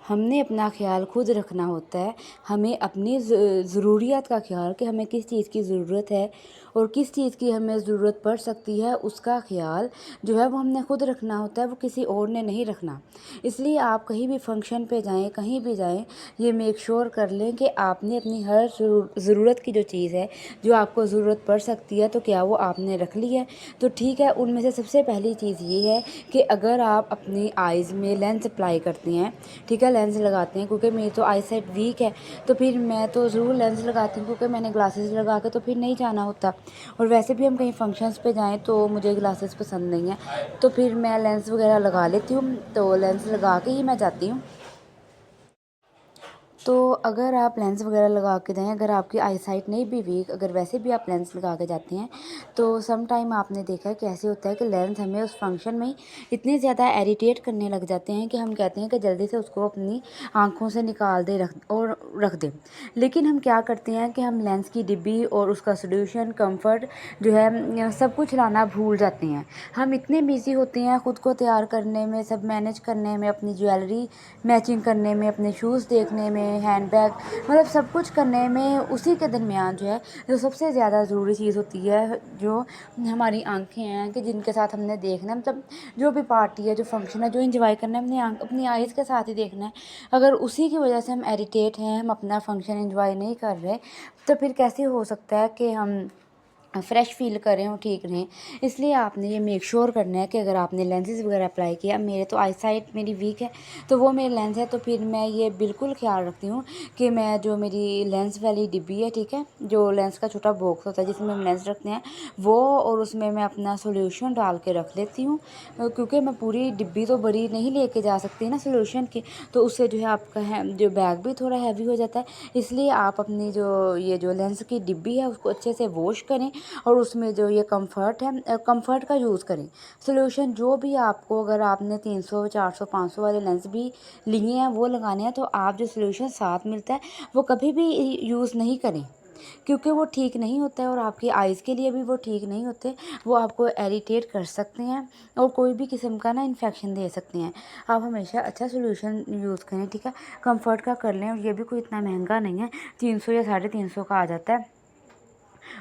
हमने अपना ख़्याल खुद रखना होता है। हमें अपनी ज़रूरियत का ख़्याल कि हमें किस चीज़ की ज़रूरत है और किस चीज़ की हमें ज़रूरत पड़ सकती है, उसका ख़्याल जो है वो हमने खुद रखना होता है, वो किसी और ने नहीं रखना। इसलिए आप कहीं भी फ़ंक्शन पे जाएँ, कहीं भी जाएँ, ये मेक श्योर कर लें कि आपने अपनी हर ज़रूरत की जो चीज़ है, जो आपको ज़रूरत पड़ सकती है, तो क्या वो आपने रख ली है? तो ठीक है, उनमें से सबसे पहली चीज़ ये है कि अगर आप अपनी आइज़ में लेंस अप्लाई करती हैं, ठीक है, लेंस लगाते हैं, क्योंकि मेरी तो आई साइट वीक है, तो फिर मैं तो ज़रूर लेंस लगाती हूँ, क्योंकि मैंने ग्लासेस लगा के तो फिर नहीं जाना होता। और वैसे भी हम कहीं फंक्शंस पे जाएँ तो मुझे ग्लासेस पसंद नहीं है, तो फिर मैं लेंस वगैरह लगा लेती हूँ, तो लेंस लगा के ही मैं जाती हूँ। तो अगर आप लेंस वगैरह लगा के जाएँ, अगर आपकी आई साइट नहीं भी वीक, अगर वैसे भी आप लेंस लगा के जाते हैं, तो सम टाइम आपने देखा है कि ऐसे होता है कि लेंस हमें उस फंक्शन में ही इतने ज़्यादा इरिटेट करने लग जाते हैं कि हम कहते हैं कि जल्दी से उसको अपनी आँखों से निकाल दें रख दें। लेकिन हम क्या करते हैं कि हम लेंस की डिब्बी और उसका सॉल्यूशन, कम्फर्ट जो है सब कुछ लाना भूल जाते हैं। हम इतने बिज़ी होते हैं खुद को तैयार करने में, सब मैनेज करने में, अपनी ज्वेलरी मैचिंग करने में, अपने शूज़ देखने में, हैंडबैग, मतलब सब कुछ करने में, उसी के दरमियान जो है जो सबसे ज़्यादा ज़रूरी चीज़ होती है, जो हमारी आँखें हैं कि जिनके साथ हमने देखना है, मतलब जो भी पार्टी है, जो फंक्शन है, जो एंजॉय करना है, अपनी आइज़ के साथ ही देखना है। अगर उसी की वजह से हम इरिटेट हैं, हम अपना फंक्शन एंजॉय नहीं कर रहे, तो फिर कैसे हो सकता है कि हम फ्रेश फ़ील करें और ठीक रहें। इसलिए आपने ये मेक श्योर करना है कि अगर आपने लेंसेज़ वगैरह अप्लाई किया, मेरे तो आई साइट मेरी वीक है, तो वो मेरे लेंस है, तो फिर मैं ये बिल्कुल ख़्याल रखती हूँ कि मैं जो मेरी लेंस वाली डिब्बी है, ठीक है, जो लेंस का छोटा बॉक्स होता है जिसमें हम लेंस रखते हैं, वो, और उसमें मैं अपना सॉल्यूशन डाल के रख लेती हूँ। क्योंकि मैं पूरी डिब्बी तो बड़ी नहीं लेके जा सकती ना सॉल्यूशन की, तो उससे जो है आपका जो बैग भी थोड़ा हैवी हो जाता है। इसलिए आप अपनी जो लेंस की डिब्बी है उसको अच्छे से वॉश करें और उसमें जो ये कम्फ़र्ट है, कम्फ़र्ट का यूज़ करें। सॉल्यूशन जो भी आपको, अगर आपने 300, 400, 500 वाले लेंस भी लिए हैं वो लगाने हैं, तो आप जो सॉल्यूशन साथ मिलता है वो कभी भी यूज़ नहीं करें, क्योंकि वो ठीक नहीं होता है और आपकी आइज़ के लिए भी वो ठीक नहीं होते। वो आपको इरिटेट कर सकते हैं और कोई भी किस्म का ना इन्फेक्शन दे सकते हैं। आप हमेशा अच्छा सॉल्यूशन यूज़ करें, ठीक है, कम्फ़र्ट का कर लें, और ये भी कोई इतना महंगा नहीं है, 300 या 350 का आ जाता है,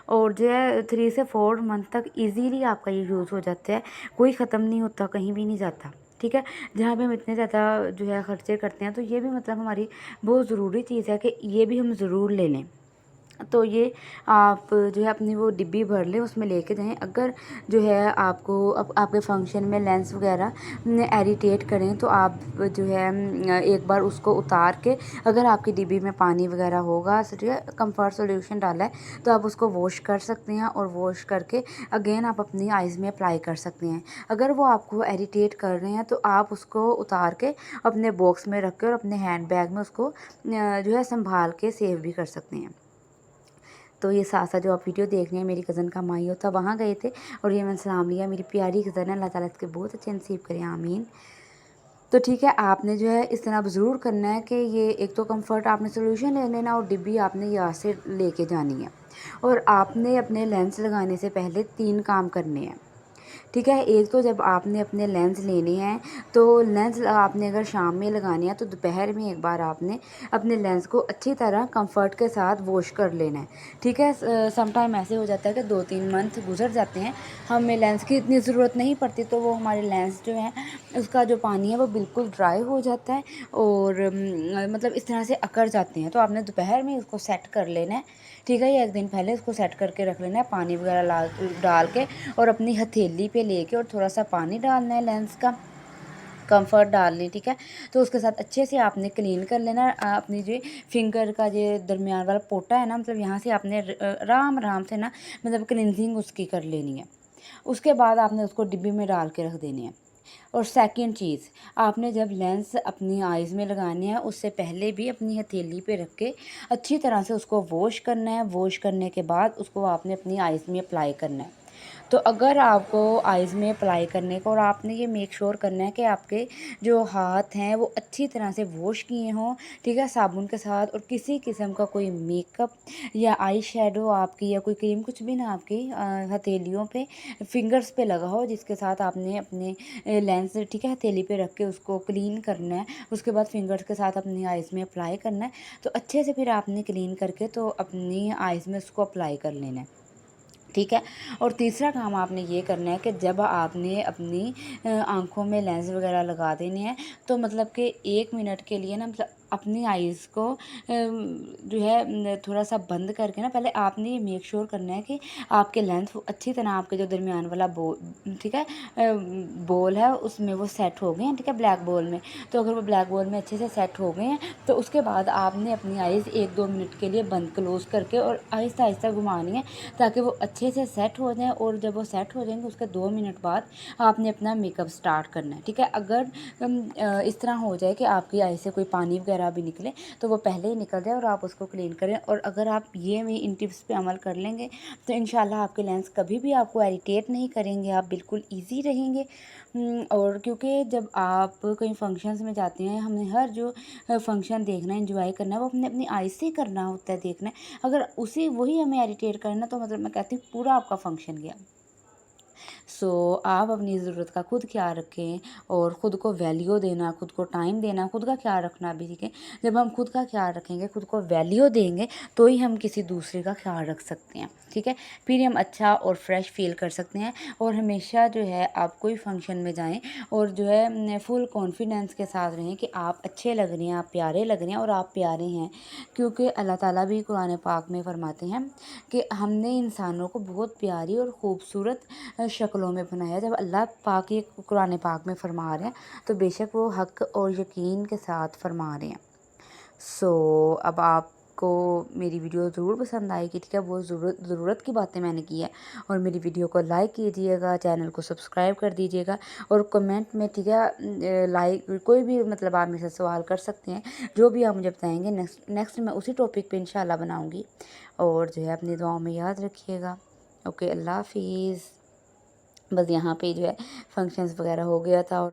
और जो है 3 से 4 मंथ तक ईज़िली आपका ये यूज़ हो जाता है, कोई ख़त्म नहीं होता, कहीं भी नहीं जाता, ठीक है। जहाँ पे हम इतने ज़्यादा जो है खर्चे करते हैं, तो ये भी मतलब हमारी बहुत ज़रूरी चीज़ है कि ये भी हम ज़रूर ले लें। तो ये आप जो है अपनी वो डिब्बी भर लें, उसमें लेके जाएँ। अगर जो है आपको आपके फंक्शन में लेंस वगैरह इरिटेट करें, तो आप जो है एक बार उसको उतार के, अगर आपकी डिब्बी में पानी वगैरह होगा, ठीक है, कम्फर्ट सॉल्यूशन डाला है, तो आप उसको वॉश कर सकते हैं, और वॉश करके अगेन आप अपनी आइज़ में अप्लाई कर सकते हैं। अगर वो आपको इरिटेट कर रहे हैं, तो आप उसको उतार के अपने बॉक्स में रख के और अपने हैंड बैग में उसको जो है संभाल के सेव भी कर सकते हैं। तो ये साथ-साथ जो आप वीडियो देख रहे हैं, मेरी कज़न का माई होता, वहाँ गए थे, और ये मैंने सलाम लिया। मेरी प्यारी कज़न है, अल्लाह ताला इसके बहुत अच्छे नसीब करे, आमीन। तो ठीक है, आपने जो है इस तरह अब ज़रूर करना है कि ये एक तो कम्फ़र्ट आपने सॉल्यूशन ले लेना, और डिब्बी आपने यहाँ से लेके जानी है, और आपने अपने लेंस लगाने से पहले 3 काम करने हैं। ठीक है, एक तो जब आपने अपने लेंस लेने हैं, तो लेंस आपने अगर शाम में लगाने हैं, तो दोपहर में एक बार आपने अपने लेंस को अच्छी तरह कंफर्ट के साथ वॉश कर लेना है। ठीक है, सम टाइम ऐसे हो जाता है कि 2-3 मंथ गुजर जाते हैं, हमें लेंस की इतनी ज़रूरत नहीं पड़ती, तो वो हमारे लेंस जो है उसका जो पानी है वो बिल्कुल ड्राई हो जाता है, और मतलब इस तरह से अकड़ जाते हैं। तो आपने दोपहर में उसको सेट कर लेना है, ठीक है, या एक दिन पहले उसको सेट करके रख लेना है, पानी वगैरह डाल के, और अपनी हथेली पे लेके, और थोड़ा सा पानी डालना है, लेंस का कंफर्ट डालनी, ठीक है। तो उसके साथ अच्छे से आपने क्लीन कर लेना अपनी जो फिंगर का जो दरमियान वाला पोटा है ना, मतलब यहाँ से आपने आराम आराम से ना, मतलब क्लिनजिंग उसकी कर लेनी है। उसके बाद आपने उसको डिब्बी में डाल के रख देनी है। और सेकंड चीज़, आपने जब लेंस अपनी आइज़ में लगाने हैं, उससे पहले भी अपनी हथेली पे रख के अच्छी तरह से उसको वॉश करना है। वॉश करने के बाद उसको आपने अपनी आइज़ में अप्लाई करना है। तो अगर आपको आइज़ में अप्लाई करने का और आपने ये मेक श्योर करना है कि आपके जो हाथ हैं वो अच्छी तरह से वॉश किए हों, ठीक है, साबुन के साथ, और किसी किस्म का कोई मेकअप या आई शेडो आपकी या कोई क्रीम कुछ भी ना आपकी हथेलियों पे, फिंगर्स पे लगा हो, जिसके साथ आपने अपने लेंस, ठीक है, हथेली पे रख के उसको क्लीन करना है। उसके बाद फिंगर्स के साथ अपनी आइज़ में अप्लाई करना है। तो अच्छे से फिर आपने क्लीन करके तो अपनी आइज़ में उसको अप्लाई कर लेना है, ठीक है। और तीसरा काम आपने ये करना है कि जब आपने अपनी आँखों में लेंस वगैरह लगा देने हैं, तो मतलब कि 1 मिनट के लिए ना, मतलब अपनी आइज़ को जो है थोड़ा-सा बंद करके ना, पहले आपने ये मेक श्योर करना है कि आपके लेंस अच्छी तरह, आपके जो दरमियान वाला ठीक है, बॉल है उसमें वो सेट हो गए हैं, ठीक है, ब्लैक बॉल में। तो अगर वो ब्लैक बॉल में अच्छे से सेट हो गए हैं, तो उसके बाद आपने अपनी आइज़ 1-2 मिनट के लिए बंद क्लोज़ करके और आहिस्ता-आहिस्ता घुमानी है, ताकि वो अच्छे से सेट हो जाएँ। और जब वो सेट हो जाएँगे उसके 2 मिनट बाद आपने अपना मेकअप स्टार्ट करना है, ठीक है। अगर इस तरह हो जाए कि आपकी आई से कोई पानी वगैरह भी निकले, तो वो पहले ही निकल जाए और आप उसको क्लीन करें। और अगर आप ये भी इन टिप्स पे अमल कर लेंगे, तो इंशाल्लाह आपके लेंस कभी भी आपको इरिटेट नहीं करेंगे, आप बिल्कुल ईज़ी रहेंगे। और क्योंकि जब आप कहीं फंक्शंस में जाते हैं, हमें हर जो फंक्शन देखना है, एंजॉय करना है, वो अपने अपनी आइज़ से ही करना होता है, देखना है। अगर उसी वही हमें इरिटेट करना, तो मतलब मैं कहती हूँ पूरा आपका फंक्शन गया। सो आप अपनी ज़रूरत का खुद ख्याल रखें और ख़ुद को वैल्यू देना, खुद को टाइम देना, खुद का ख्याल रखना भी सीखें। जब हम खुद का ख्याल रखेंगे, खुद को वैल्यू देंगे, तो ही हम किसी दूसरे का ख्याल रख सकते हैं, ठीक है। फिर हम अच्छा और फ्रेश फील कर सकते हैं। और हमेशा जो है आप कोई फंक्शन में जाएं और जो है फुल कॉन्फिडेंस के साथ रहें कि आप अच्छे लग रहे हैं, आप प्यारे लग रहे हैं और आप प्यारे हैं। क्योंकि अल्लाह ताला भी कुरान पाक में फरमाते हैं कि हमने इंसानों को बहुत प्यारी और ख़ूबसूरत शक्लों में बनाया। जब अल्लाह पाक ये कुरान पाक में फरमा रहे हैं, तो बेशक वो हक़ और यकीन के साथ फरमा रहे हैं। सो अब आपको मेरी वीडियो ज़रूर पसंद आएगी, ठीक है। वो ज़रूरत की बातें मैंने की है। और मेरी वीडियो को लाइक कीजिएगा, चैनल को सब्सक्राइब कर दीजिएगा और कमेंट में, ठीक है, लाइक कोई भी, मतलब आप मुझसे सवाल कर सकते हैं, जो भी आप मुझे बताएंगे नेक्स्ट मैं उसी टॉपिक पे इंशाल्लाह बनाऊंगी। और जो है अपनी दुआओं में याद रखिएगा। ओके, अल्लाह हाफिज़। बस यहाँ पे जो है फंक्शंस वगैरह हो गया था। और